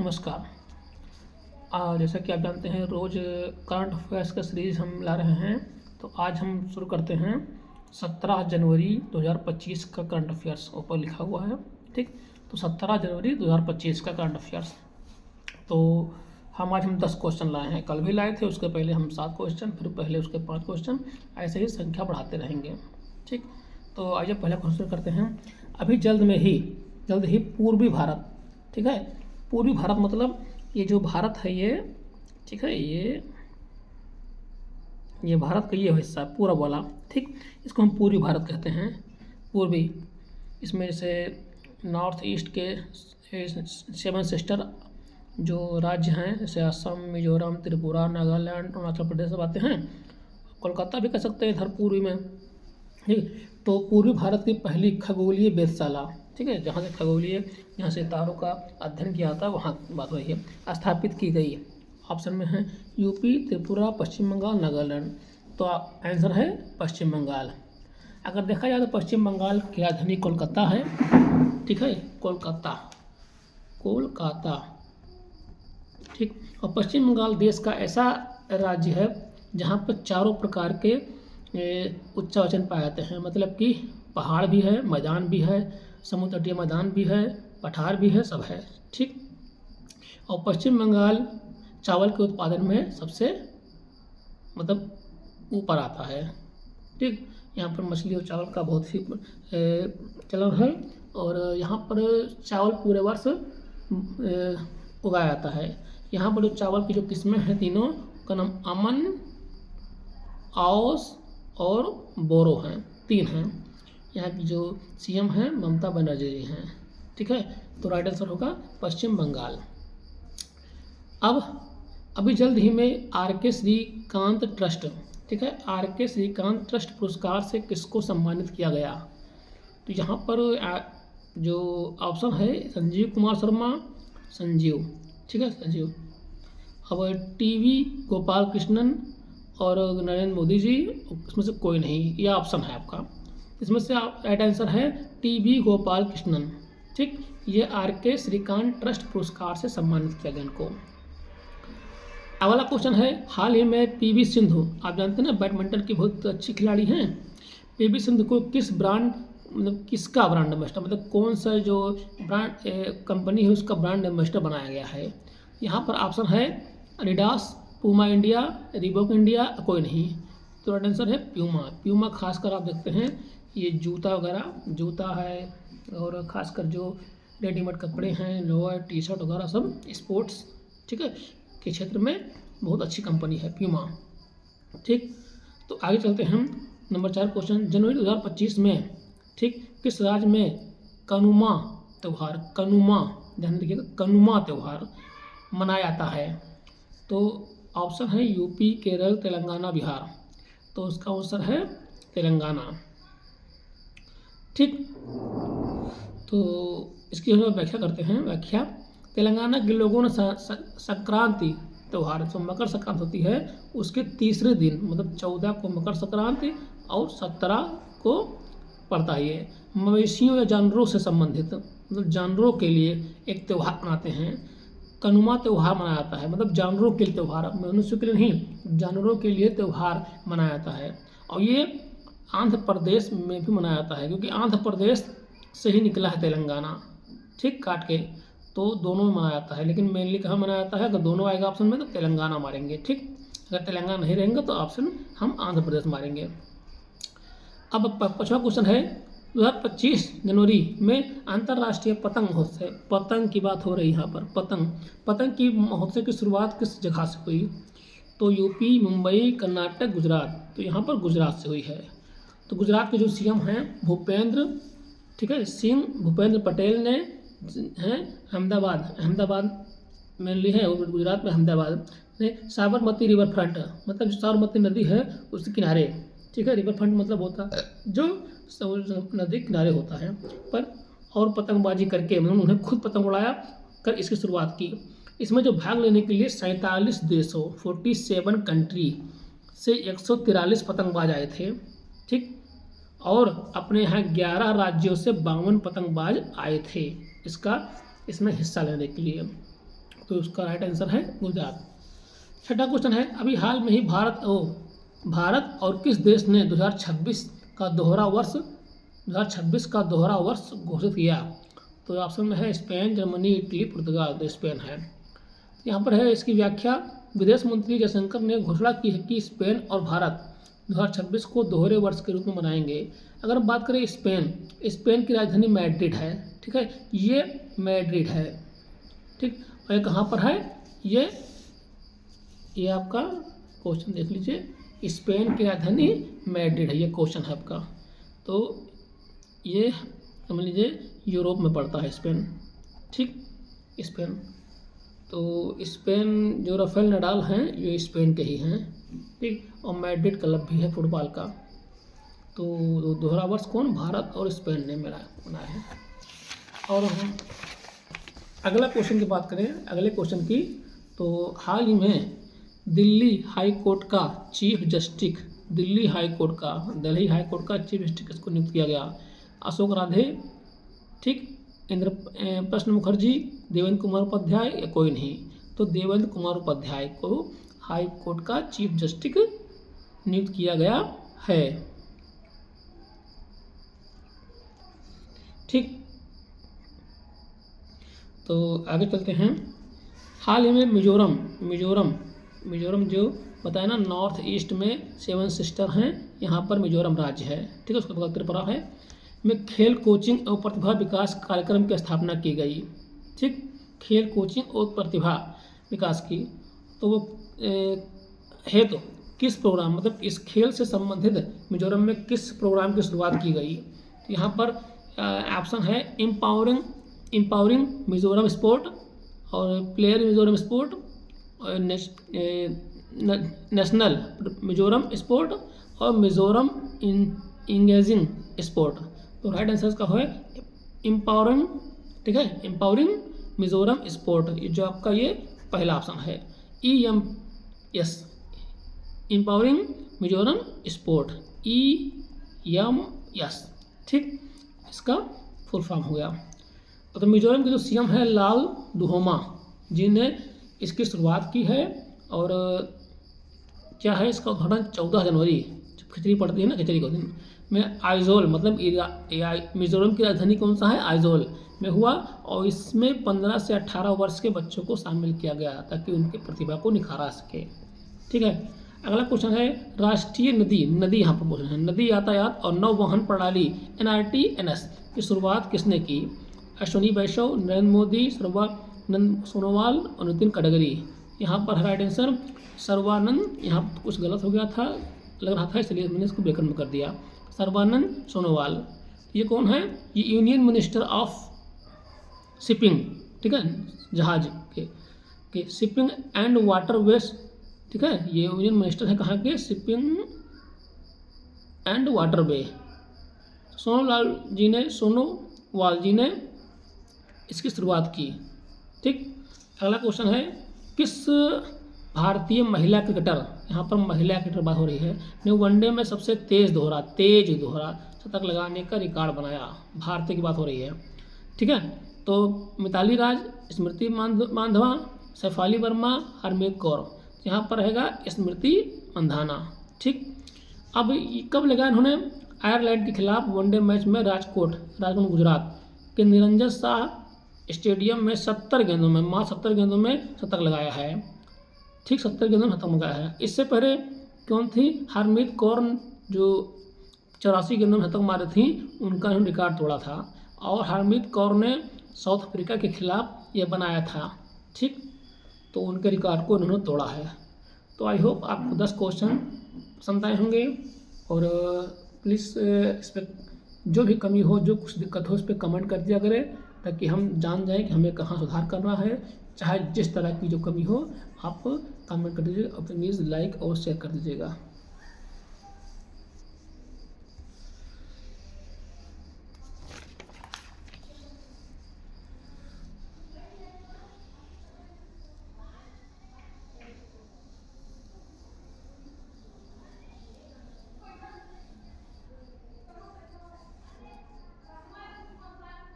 नमस्कार। जैसा कि आप जानते हैं रोज़ करंट अफेयर्स का सीरीज़ हम ला रहे हैं। तो आज हम शुरू करते हैं 17 जनवरी 2025 का करंट अफेयर्स। ऊपर लिखा हुआ है, ठीक। तो 17 जनवरी 2025 का करंट अफेयर्स। तो आज हम 10 क्वेश्चन लाए हैं। कल भी लाए थे, उसके पहले हम 7 क्वेश्चन, फिर पहले उसके 5 क्वेश्चन, ऐसे ही संख्या बढ़ाते रहेंगे, ठीक। तो आइए पहला क्वेश्चन करते हैं। अभी जल्द ही पूर्वी भारत, ठीक है। पूर्वी भारत मतलब ये जो भारत है ये, ठीक है, ये भारत का ये हिस्सा पूरा वाला, ठीक। इसको हम पूर्वी भारत कहते हैं। पूर्वी, इसमें जैसे नॉर्थ ईस्ट के 7 सिस्टर जो राज्य हैं, जैसे असम, मिजोरम, त्रिपुरा, नागालैंड, अरुणाचल प्रदेश सब आते हैं। कोलकाता भी कह सकते हैं इधर पूर्वी में, ठीक। तो पूर्वी भारत की पहली खगोलीय वेधशाला, ठीक है, जहाँ से तारों का अध्ययन किया था, वहाँ बात हो रही है, स्थापित की गई। ऑप्शन में है यूपी, त्रिपुरा, पश्चिम बंगाल, नागालैंड। तो आंसर है पश्चिम बंगाल। अगर देखा जाए तो पश्चिम बंगाल की राजधानी कोलकाता है, ठीक है, कोलकाता, ठीक। और पश्चिम बंगाल देश का ऐसा राज्य है जहाँ पर चारों प्रकार के उच्चावचन पाए जाते हैं। मतलब कि पहाड़ भी है, मैदान भी है, समुद्र तटीय मैदान भी है, पठार भी है, सब है, ठीक। और पश्चिम बंगाल चावल के उत्पादन में सबसे मतलब ऊपर आता है, ठीक। यहाँ पर मछली और चावल का बहुत ही चलन है। और यहाँ पर चावल पूरे वर्ष उगाया जाता है। यहाँ पर जो चावल की जो किस्में हैं तीनों का नाम अमन, आओस और बोरो हैं, 3 हैं। यहाँ की जो सीएम हैं ममता बनर्जी जी हैं, ठीक है। तो राइट आंसर होगा पश्चिम बंगाल। अब अभी जल्द ही में आर.के. श्रीकांत ट्रस्ट, ठीक है, आर.के. श्रीकांत ट्रस्ट पुरस्कार से किसको सम्मानित किया गया? तो यहाँ पर जो ऑप्शन है संजीव कुमार शर्मा, संजीव, ठीक है, संजीव। अब टीवी गोपाल कृष्णन और नरेंद्र मोदी जी, इसमें से कोई नहीं, यह ऑप्शन है आपका। इसमें से राइट आंसर है टीवी गोपाल कृष्णन, ठीक। ये आर.के. श्रीकांत ट्रस्ट पुरस्कार से सम्मानित किया गया इनको। अगला क्वेश्चन है, हाल ही में पी.वी. सिंधु, आप जानते हैं ना बैडमिंटन की बहुत अच्छी खिलाड़ी हैं। पी.वी. सिंधु को किस ब्रांड, मतलब किसका ब्रांड एम्बेसडर, मतलब कौन सा जो ब्रांड कंपनी है उसका ब्रांड एम्बेसडर बनाया गया है? यहाँ पर ऑप्शन है Adidas, Puma India, Reebok India, कोई नहीं। तो राइट आंसर है प्यूमा। खासकर आप देखते हैं ये जूता वगैरह, जूता है और खासकर जो रेडीमेड कपड़े हैं, लोअर, टी शर्ट वगैरह सब स्पोर्ट्स, ठीक है, के क्षेत्र में बहुत अच्छी कंपनी है प्यूमा, ठीक। तो आगे चलते हैं हम नंबर 4 क्वेश्चन। जनवरी 2025 में, ठीक, किस राज्य में कनुमा त्यौहार, ध्यान रखिएगा, कनुमा त्यौहार मनाया जाता है? तो ऑप्शन है यूपी, केरल, तेलंगाना, बिहार। तो उसका आंसर है तेलंगाना, ठीक। तो इसकी हम व्याख्या करते हैं। व्याख्या, तेलंगाना के लोगों ने संक्रांति त्यौहार, जो मकर संक्रांति होती है उसके तीसरे दिन, मतलब 14 को मकर संक्रांति और 17 को पड़ता है। ये मवेशियों या जानवरों से संबंधित, मतलब जानवरों के लिए एक त्यौहार मनाते हैं। कनुमा त्यौहार मनाया जाता है, मतलब जानवरों के लिए त्यौहार, मनुष्य के लिए नहीं, जानवरों के लिए त्यौहार मनाया जाता है। और ये आंध्र प्रदेश में भी मनाया जाता है, क्योंकि आंध्र प्रदेश से ही निकला है तेलंगाना, ठीक, काट के। तो दोनों में मनाया जाता है, लेकिन मेनली कहाँ मनाया जाता है? अगर दोनों आएगा ऑप्शन में तो तेलंगाना मारेंगे, ठीक। अगर तेलंगाना नहीं रहेंगे तो ऑप्शन हम आंध्र प्रदेश मारेंगे। अब 5वां क्वेश्चन है, 2025 जनवरी में अंतर्राष्ट्रीय पतंग महोत्सव, पतंग की बात हो रही है यहाँ पर, पतंग की महोत्सव की शुरुआत किस जगह से हुई? तो यूपी, मुंबई, कर्नाटक, गुजरात। तो यहाँ पर गुजरात से हुई है। तो गुजरात के जो सीएम हैं भूपेंद्र, ठीक है, सिंह भूपेंद्र पटेल ने हैं अहमदाबाद मेनली है गुजरात में, अहमदाबाद ने साबरमती रिवर फ्रंट, मतलब जो साबरमती नदी है उसके किनारे, ठीक है, रिवर फ्रंट मतलब होता है जो नदी किनारे होता है पर, और पतंगबाजी करके, मतलब उन्होंने खुद पतंग उड़ाया कर इसकी शुरुआत की। इसमें जो भाग लेने के लिए 47 देशों 47 कंट्री से 143 पतंगबाज आए थे, ठीक। और अपने यहाँ 11 राज्यों से 52 पतंगबाज आए थे इसमें हिस्सा लेने के लिए। तो उसका राइट आंसर है गुजरात। छठा क्वेश्चन है, अभी हाल में ही भारत और किस देश ने 2026 का दोहरा वर्ष घोषित किया? तो ऑप्शन में है स्पेन, जर्मनी, इटली, पुर्तगाल। तो स्पेन है। यहाँ पर है इसकी व्याख्या, विदेश मंत्री जयशंकर ने घोषणा की है कि स्पेन और भारत 2026 को दोहरे वर्ष के रूप में मनाएंगे। अगर हम बात करें स्पेन की राजधानी मैड्रिड है, ठीक है, ये मैड्रिड है, ठीक। और ये कहाँ पर है? ये आपका क्वेश्चन देख लीजिए, स्पेन की राजधानी मैड्रिड है, ये क्वेश्चन है आपका। तो ये समझ लीजिए यूरोप में पड़ता है स्पेन, ठीक, स्पेन। तो स्पेन जो राफेल नडाल हैं ये स्पेन के ही हैं, ठीक। और मैड्रिड क्लब भी है फुटबॉल का। तो दोहरा वर्ष कौन? भारत और स्पेन ने मनाया है। और हम अगला क्वेश्चन की बात करें, अगले क्वेश्चन की, तो हाल ही में दिल्ली हाई कोर्ट का चीफ जस्टिस किसको नियुक्त किया गया? अशोक राधे, ठीक, प्रश्न मुखर्जी, देवेंद्र कुमार उपाध्याय या कोई नहीं? तो देवेंद्र कुमार उपाध्याय को हाई कोर्ट का चीफ जस्टिस नियुक्त किया गया है, ठीक। तो आगे चलते हैं। हाल ही में मिजोरम जो बताया ना, नॉर्थ ईस्ट में 7 सिस्टर हैं, यहाँ पर मिजोरम राज्य है, ठीक है, उसका बगल त्रिपुरा है, में खेल कोचिंग और प्रतिभा विकास कार्यक्रम की स्थापना की गई, ठीक, खेल कोचिंग और प्रतिभा विकास की। तो वो तो किस प्रोग्राम, मतलब इस खेल से संबंधित मिजोरम में किस प्रोग्राम की शुरुआत की गई? तो यहाँ पर ऑप्शन है एम्पावरिंग मिजोरम स्पोर्ट, और प्लेयर मिजोरम स्पोर्ट, और नेशनल मिजोरम स्पोर्ट, और मिजोरम इंगेजिंग स्पोर्ट। तो राइट आंसर का है एम्पावरिंग, ठीक है, एम्पावरिंग मिजोरम स्पोर्ट, ये जो आपका ये पहला ऑप्शन है, EMS, empowering Mizoram sport, EMS, ठीक, इसका फुल फॉर्म हो गया। तो मिजोरम के जो सीएम है लाल दुहोमा जी ने इसकी शुरुआत की है, और क्या है इसका उद्घाटन 14 जनवरी, जब खिचड़ी पड़ती है ना, खिचड़ी के दिन में आइजोल, मतलब मिजोरम की राजधानी कौन सा है? आइजोल में हुआ, और इसमें 15 से 18 वर्ष के बच्चों को शामिल किया गया ताकि उनकी प्रतिभा को निखारा सके, ठीक है। अगला क्वेश्चन है, राष्ट्रीय नदी यहाँ पर क्वेश्चन है, नदी यातायात और नौवहन प्रणाली NRTNS की शुरुआत किसने की? अश्विनी वैष्णव, नरेंद्र मोदी, सर्बानंद सोनोवाल और नितिन गडकरी। यहाँ पर राइट आंसर सर्बानंद, यहाँ कुछ गलत हो गया था, लग रहा था, इसलिए मैंने इसको ब्रैकेट में कर दिया, सर्बानंद सोनोवाल। ये कौन है? ये यूनियन मिनिस्टर ऑफ शिपिंग, ठीक है, जहाज के शिपिंग एंड वाटरवेज, ठीक है, ये यूनियन मिनिस्टर है कहाँ के? Shipping and waterway. Sonowal ji ने इसकी शुरुआत की, ठीक। अगला क्वेश्चन है, किस भारतीय महिला क्रिकेटर, यहाँ पर महिला क्रिकेटर बात हो रही है, ने वनडे में सबसे तेज दोहरा शतक लगाने का रिकॉर्ड बनाया? भारतीय की बात हो रही है, ठीक है। तो मिताली राज, स्मृति मांधवा, शेफाली वर्मा, हरमीत कौर। यहाँ पर रहेगा स्मृति मंधाना, ठीक। अब कब लगाया इन्होंने? आयरलैंड के खिलाफ वनडे मैच में राजकोट गुजरात के निरंजन शाह स्टेडियम में 70 गेंदों में शतक लगाया है, ठीक, 70 गेंदों में शतक लगाया है। इससे पहले कौन थी? हरमीत कौर, जो 84 गेंदों में शतक मारे थी, उनका इन्होंने रिकॉर्ड तोड़ा था, और हरमीत कौर ने साउथ अफ्रीका के खिलाफ ये बनाया था, ठीक। तो उनके रिकॉर्ड को इन्होंने तोड़ा है। तो आई होप आपको 10 क्वेश्चन पसंद आए होंगे, और प्लीज़ इस पर जो भी कमी हो, जो कुछ दिक्कत हो, इस पर कमेंट कर दिया करें, ताकि हम जान जाएं कि हमें कहाँ सुधार करना है। चाहे जिस तरह की जो कमी हो आप कमेंट कर दीजिए, और प्लीज़ लाइक और शेयर कर दीजिएगा।